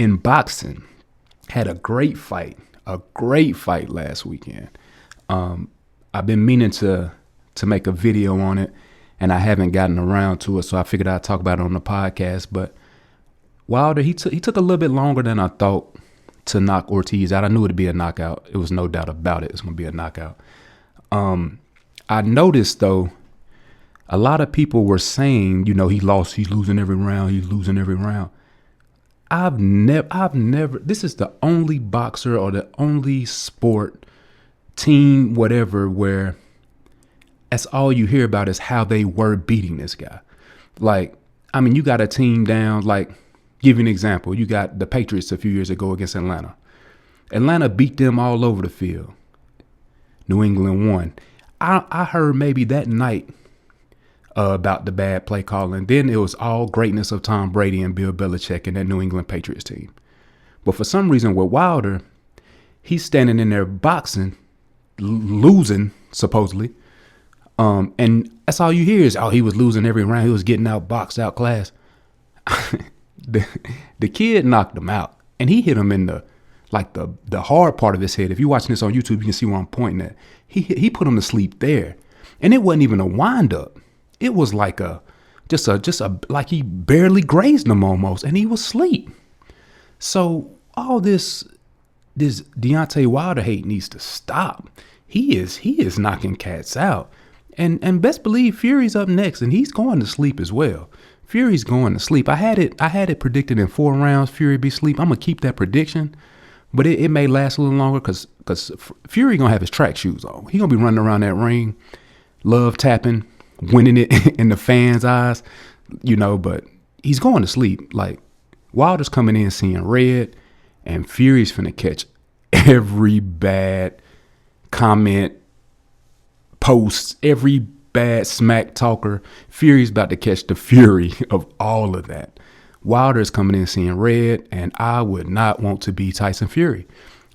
in boxing, had a great fight last weekend. I've been meaning to make a video on it, and I haven't gotten around to it, so I figured I'd talk about it on the podcast. But Wilder, he took a little bit longer than I thought to knock Ortiz out. I knew it'd be a knockout. It was no doubt about it. It's going to be a knockout. I noticed, though, a lot of people were saying, he lost. He's losing every round. I've never, this is the only boxer or the only sport, team, whatever, where that's all you hear about is how they were beating this guy. Like, I mean, you got a team down, like, give you an example. You got the Patriots a few years ago against Atlanta. Atlanta beat them all over the field. New England won. I heard maybe that night about the bad play calling. Then it was all greatness of Tom Brady and Bill Belichick and that New England Patriots team. But for some reason with Wilder, he's standing in there boxing, losing, supposedly. And that's all you hear is, he was losing every round. He was getting out boxed, out class. The kid knocked him out, and he hit him in the hard part of his head. If you're watching this on YouTube, you can see where I'm pointing at. He put him to sleep there, and it wasn't even a wind up. It was like like he barely grazed him almost, and he was asleep. So all this Deontay Wilder hate needs to stop. He is knocking cats out. And best believe Fury's up next, and he's going to sleep as well. Fury's going to sleep. I had it predicted in 4 rounds Fury be sleep. I'm gonna keep that prediction, but it may last a little longer because Fury gonna have his track shoes on. He gonna be running around that ring, love tapping, winning it in the fans' eyes, But he's going to sleep. Like, Wilder's coming in seeing red, and Fury's finna catch every bad comment, posts, every bad smack talker. Fury's about to catch the fury of all of that. Wilder is coming in seeing red, and I would not want to be Tyson Fury.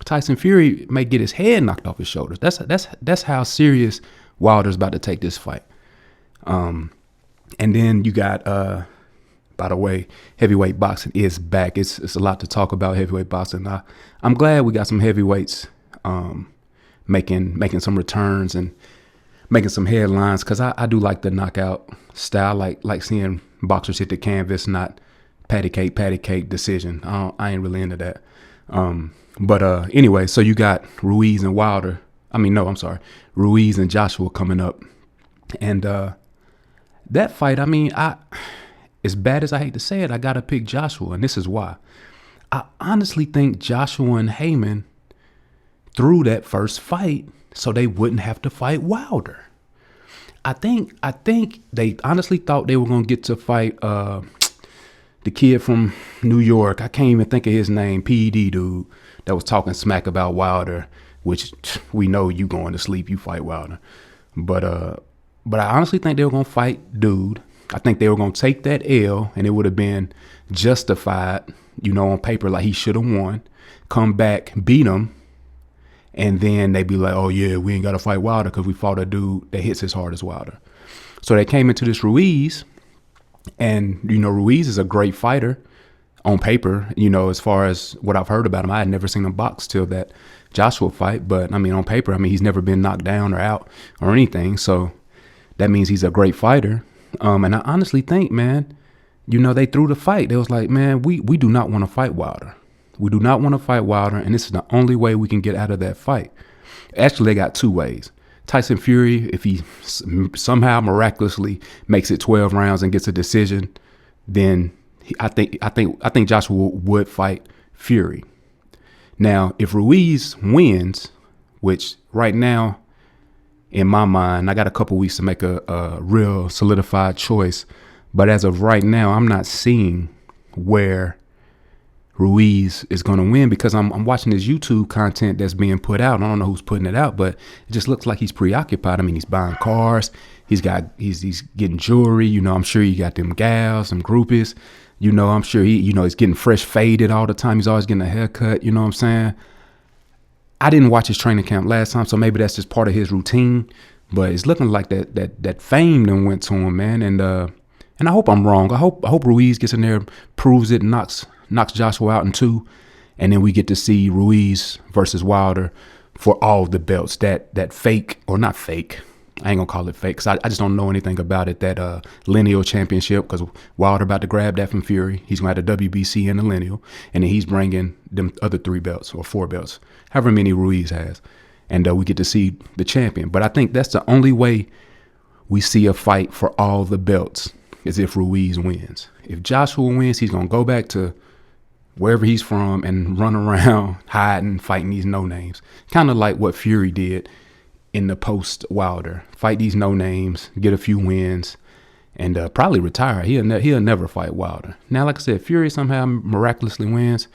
Tyson Fury may get his head knocked off his shoulders. That's how serious Wilder's about to take this fight. And then you got, by the way, heavyweight boxing is back. It's a lot to talk about heavyweight boxing. I'm glad we got some heavyweights making some returns and making some headlines, because I do like the knockout style. Like seeing boxers hit the canvas, not patty cake decision. I ain't really into that. But anyway, so you got Ruiz and Wilder. Ruiz and Joshua coming up. And that fight, as bad as I hate to say it, I got to pick Joshua, and this is why. I honestly think Joshua and Heyman threw that first fight so they wouldn't have to fight Wilder. I think they honestly thought they were going to get to fight the kid from New York. I can't even think of his name, PED dude, that was talking smack about Wilder, which we know you going to sleep, you fight Wilder. But I honestly think they were going to fight dude. I think they were going to take that L, and it would have been justified, on paper, like he should have won, come back, beat him, and then they'd be like, oh, yeah, we ain't got to fight Wilder because we fought a dude that hits as hard as Wilder. So they came into this Ruiz, and, Ruiz is a great fighter on paper, as far as what I've heard about him. I had never seen him box till that Joshua fight. But, on paper, he's never been knocked down or out or anything. So that means he's a great fighter. And I honestly think, man, they threw the fight. They was like, man, we do not want to fight Wilder. We do not want to fight Wilder, and this is the only way we can get out of that fight. Actually, they got 2 ways. Tyson Fury, if he somehow miraculously makes it 12 rounds and gets a decision, then I think Joshua would fight Fury. Now, if Ruiz wins, which right now, in my mind, I got a couple weeks to make a real solidified choice, but as of right now, I'm not seeing where Ruiz is going to win, because I'm watching his YouTube content that's being put out. I don't know who's putting it out, but it just looks like he's preoccupied. He's buying cars. He's getting jewelry. I'm sure he got them gals, some groupies. I'm sure he's getting fresh faded all the time. He's always getting a haircut. You know what I'm saying? I didn't watch his training camp last time, so maybe that's just part of his routine. But it's looking like that fame done went to him, man. And I hope I'm wrong. I hope Ruiz gets in there, proves it, knocks knocks Joshua out in 2, and then we get to see Ruiz versus Wilder for all the belts. That fake, or not fake, I ain't gonna call it fake because I just don't know anything about it. That lineal championship, because Wilder about to grab that from Fury. He's gonna have the WBC and the lineal, and then he's bringing them other 3 belts or 4 belts, however many Ruiz has, and we get to see the champion. But I think that's the only way we see a fight for all the belts is if Ruiz wins. If Joshua wins, he's gonna go back to wherever he's from and run around hiding, fighting these no names, kind of like what Fury did in the post Wilder. Fight these no names, get a few wins, and probably retire. He'll never fight Wilder. Now, like I said, Fury somehow miraculously wins,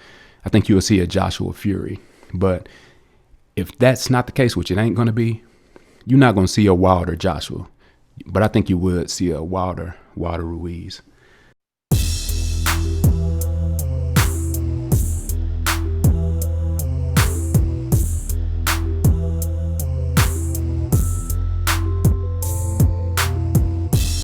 I think you'll see a Joshua Fury. But if that's not the case, which it ain't going to be, you're not going to see a Wilder Joshua. But I think you would see a Wilder Ruiz.